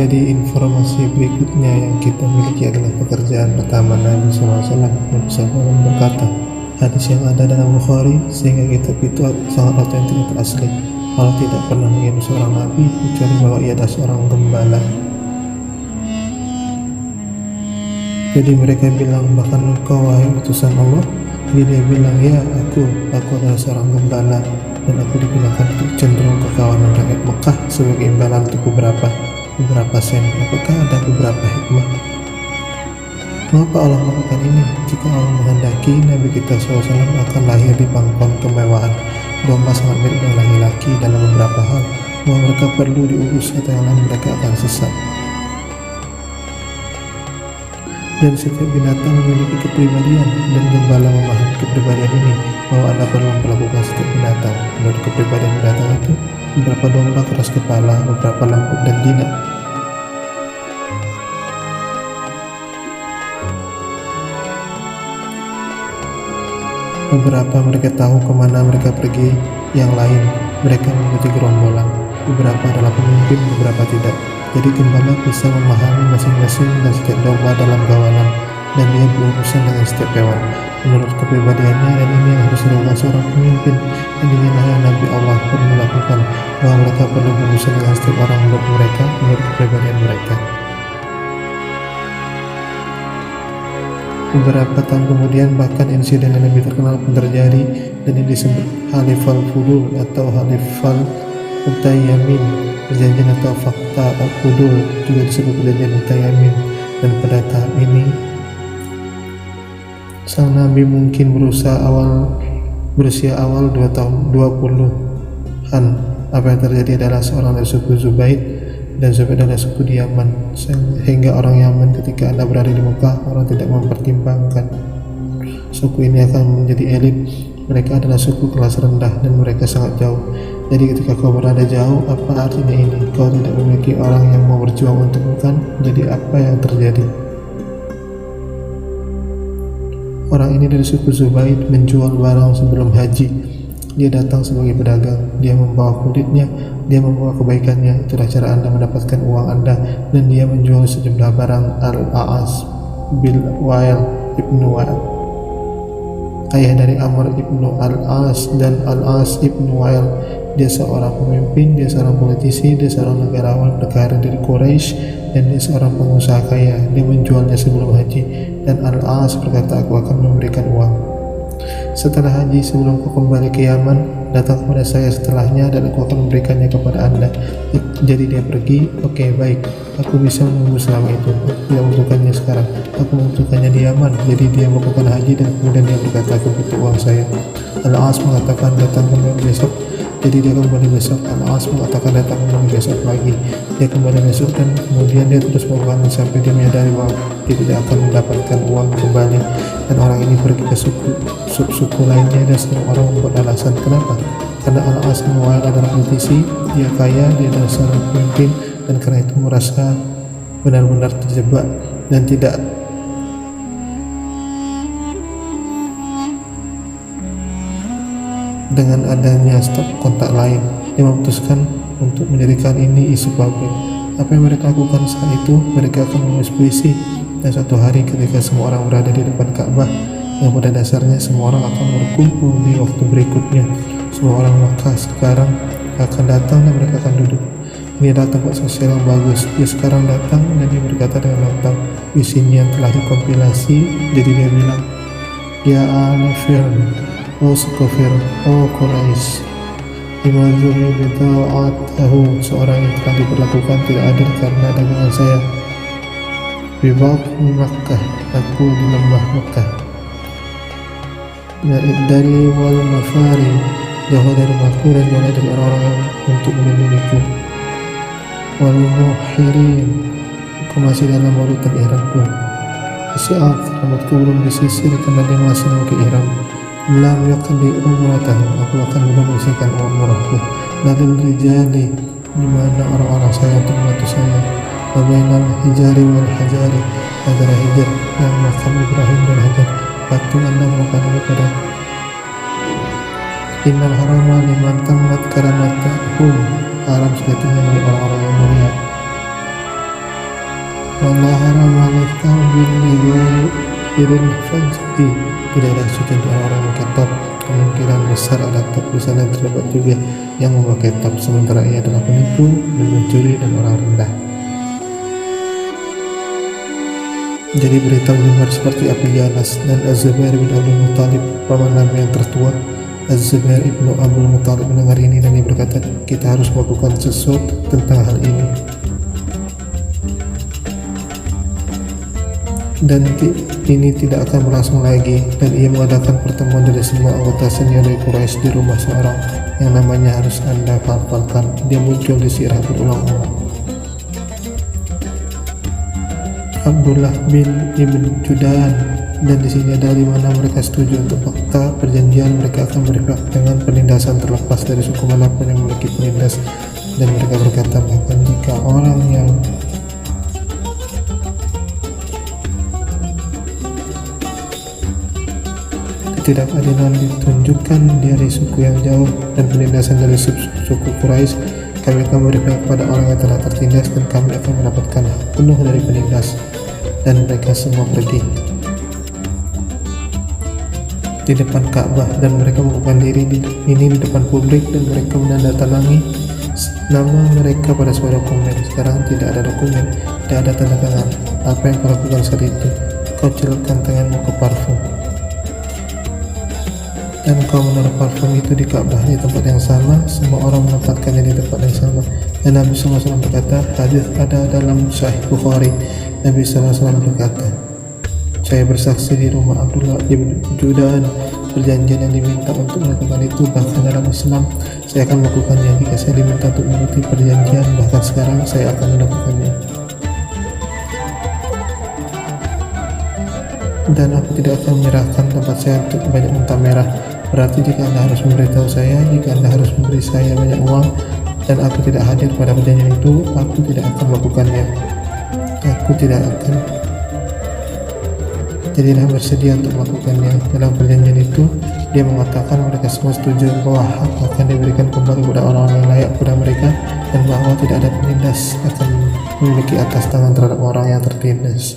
Jadi informasi berikutnya yang kita miliki adalah pekerjaan pertama Nabi SAW. Nabi SAW berkata, hadis yang ada dalam Bukhari, sehingga kitab itu sangat otentik dan asli. Allah tidak pernah mengirim seorang Nabi kecuali bahwa ia adalah seorang gembala. Jadi mereka bilang, bahkan engkau wahai utusan Allah? Jadi dia bilang, ya aku adalah seorang gembala, dan aku digunakan untuk cenderung ke kawanan rakyat Mekah sebagai imbalan untuk beberapa sen. Apakah ada beberapa hikmah? Mengapa Allah melakukan ini? Jika Allah menghendaki, Nabi kita SAW akan lahir di pangkuan kemewahan. Domba sangat mirip dengan laki-laki dalam beberapa hal, bahwa mereka perlu diurus atau yang lain mereka akan sesat. Dan setiap binatang memiliki kepribadian, dan gembala memahami kepribadian ini, bahwa Anda perlu memperlakukan setiap binatang menurut kepribadian binatang itu. Beberapa domba keras kepala, beberapa lembut dan jinak. Beberapa mereka tahu kemana mereka pergi, yang lain mereka mengikuti gerombolan. Beberapa adalah pemimpin, beberapa tidak. Jadi gembala bisa memahami masing-masing dan setiap domba dalam kawanan, dan dia berurusan dengan setiap hewan menurut kepribadiannya, dan ini yang harus dilakukan seorang pemimpin. Dan inilah yang Nabi Allah pun melakukan, bahwa mereka perlu berurusan dengan setiap orang menurut kepribadian mereka. Beberapa tahun kemudian bahkan insiden yang lebih terkenal pun terjadi, dan ini disebut Halifal Fudul atau Halifal Utayamin, perjanjian atau fakta al-Fudul, juga disebut perjanjian Utayamin. Dan pada tahap ini sang Nabi mungkin berusia awal 20-an. Apa yang terjadi adalah seorang dari suku Zubaid, dan Zubaid adalah suku di Yaman, sehingga orang Yaman ketika Anda berada di Mekah, orang tidak mempertimbangkan suku ini akan menjadi elit. Mereka adalah suku kelas rendah dan mereka sangat jauh. Jadi ketika kau berada jauh, apa artinya ini? Kau tidak memiliki orang yang mau berjuang untuk bukan? Jadi apa yang terjadi? Orang ini dari suku Zubaid menjual barang sebelum haji. Dia datang sebagai pedagang, dia membawa kulitnya, dia membawa kebaikannya. Itulah cara Anda mendapatkan uang Anda. Dan dia menjual sejumlah barang. Al-A'as bin Wail ibnu Wail, ayah dari Amr ibnu Al-As dan Al-As ibnu Wail. Dia seorang pemimpin, dia seorang politisi, dia seorang negarawan berkarir dari Quraisy, dan dia seorang pengusaha kaya. Dia menjualnya sebelum haji, dan Al-As berkata, aku akan memberikan uang setelah haji. Sebelum kau kembali ke Yaman, datang kepada saya setelahnya, dan aku akan memberikannya kepada Anda. Jadi dia pergi. Oke, baik, aku bisa menunggu selama itu. Aku tidak membutuhkannya sekarang, aku membutuhkannya di Yaman. Jadi dia melakukan haji, dan kemudian dia berkata, aku butuh uang saya. Al-As mengatakan, datang kembali besok. Jadi dia kembali besok. Al-As mengatakan, datang kembali besok lagi. Dia kembali besok, dan kemudian dia terus melakukan sampai dia menyadari bahwa dia tidak akan mendapatkan uang kembali. Dan orang ini pergi ke suku lainnya, dan semua orang membuat alasan. Kenapa? Karena Al-As bin Wail adalah politisi, dia kaya, dia adalah seorang pemimpin, dan karena itu merasa benar-benar terjebak dan tidak dengan adanya stop kontak lain. Dia memutuskan untuk menjadikan ini isu publik. Apa yang mereka lakukan saat itu? Mereka akan menulis puisi. Dan suatu hari ketika semua orang berada di depan Ka'bah, yang pada dasarnya semua orang akan berkumpul di waktu berikutnya, semua orang Makkah sekarang akan datang dan mereka akan duduk. Ini adalah tempat sosial yang bagus. Dia sekarang datang dan dia berkata dengan lantang puisinya yang telah dikompilasi. Jadi dia bilang, ya Al-Fir, oh Sukofir, oh Quraisy, Imazumi bita'atahu, seorang yang telah diperlakukan tidak adil karena dagangan saya. Bibak Makkah, aku di lembah Makkah. Dari wal mafari, jauh dari rumahku dan jauh dari orang-orang yang untuk melindungiku. Wal muhirin, aku masih dalam warutan ihramku. Si'at, rambutku belum disisir karena dia masih memakai ihram. Lam yaqdi umratahu, aku akan menyelesaikan umrahku. Dalil rijali, di mana orang-orang saya untuk membantu saya. Babainal hijari wal hajari, antara hijar dan makam Ibrahim dan hajar, batu Anda melakukan daripada. Innal harama liman tamat karamatahu, haram sejatinya bagi orang-orang yang mulia. wala haram alaika bil irin faj'i, tidak ada suci untuk orang memakai top. Kemungkinan besar ada top di sana terdapat juga yang memakai top, sementara ia adalah penipu dan mencuri dan orang rendah. Jadi berita mendengar seperti api ganas, dan Az-Zubair bin Abdul Muttalib, paman Nabi yang tertua. Az-Zubair ibnu Abdul Muttalib mendengar ini dan dia berkata, kita harus melakukan sesuatu tentang hal ini. Dan ini tidak akan berlangsung lagi, dan ia mengadakan pertemuan dari semua anggota senior dari Quraisy di rumah seorang yang namanya harus Anda hafalkan. Dia muncul di sirah berulang-ulang. Abdullah bin Ibn Judan, dan di sini ada di mana mereka setuju untuk fakta perjanjian mereka akan bergerak dengan penindasan terlepas dari suku manapun yang memiliki penindas, dan mereka berkata bahkan jika orang yang ketidakadilan ditunjukkan dari suku yang jauh dan penindasan dari suku Quraisy, kami akan berikan kepada orang yang telah tertindas dan kami akan mendapatkan hak penuh dari penindas. Dan mereka semua pergi di depan Ka'bah, dan mereka membuka diri ini di depan publik, dan mereka menandatangani nama mereka pada sebuah dokumen. Sekarang tidak ada dokumen, tidak ada tanda tangan. Apa yang kau lakukan saat itu? Kau celupkan tanganmu ke parfum, dan kau menaruh parfum itu di Ka'bah di tempat yang sama. Semua orang menempatkannya di tempat yang sama. Dan Nabi SAW berkata, hadis ada dalam Sahih Bukhari, Nabi SAW berkata, saya bersaksi di rumah Abdullah ibn Judan, perjanjian yang diminta untuk melakukan itu bahkan dalam Islam saya akan melakukannya. Jika saya diminta untuk mengikuti perjanjian, bahkan sekarang saya akan melakukannya. Dan aku tidak akan menyerahkan tempat saya untuk banyak unta merah. Berarti jika Anda harus memberitahu saya, jika Anda harus memberi saya banyak uang, dan aku tidak hadir pada perjanjian itu, aku tidak akan melakukannya. Aku tidak akan. Jadilah bersedia untuk melakukannya. Dalam perjanjian itu, dia mengatakan mereka semua setuju bahwa hak akan diberikan kembali kepada orang-orang yang layak kepada mereka, dan bahwa tidak ada penindas akan memiliki atas tangan terhadap orang yang tertindas.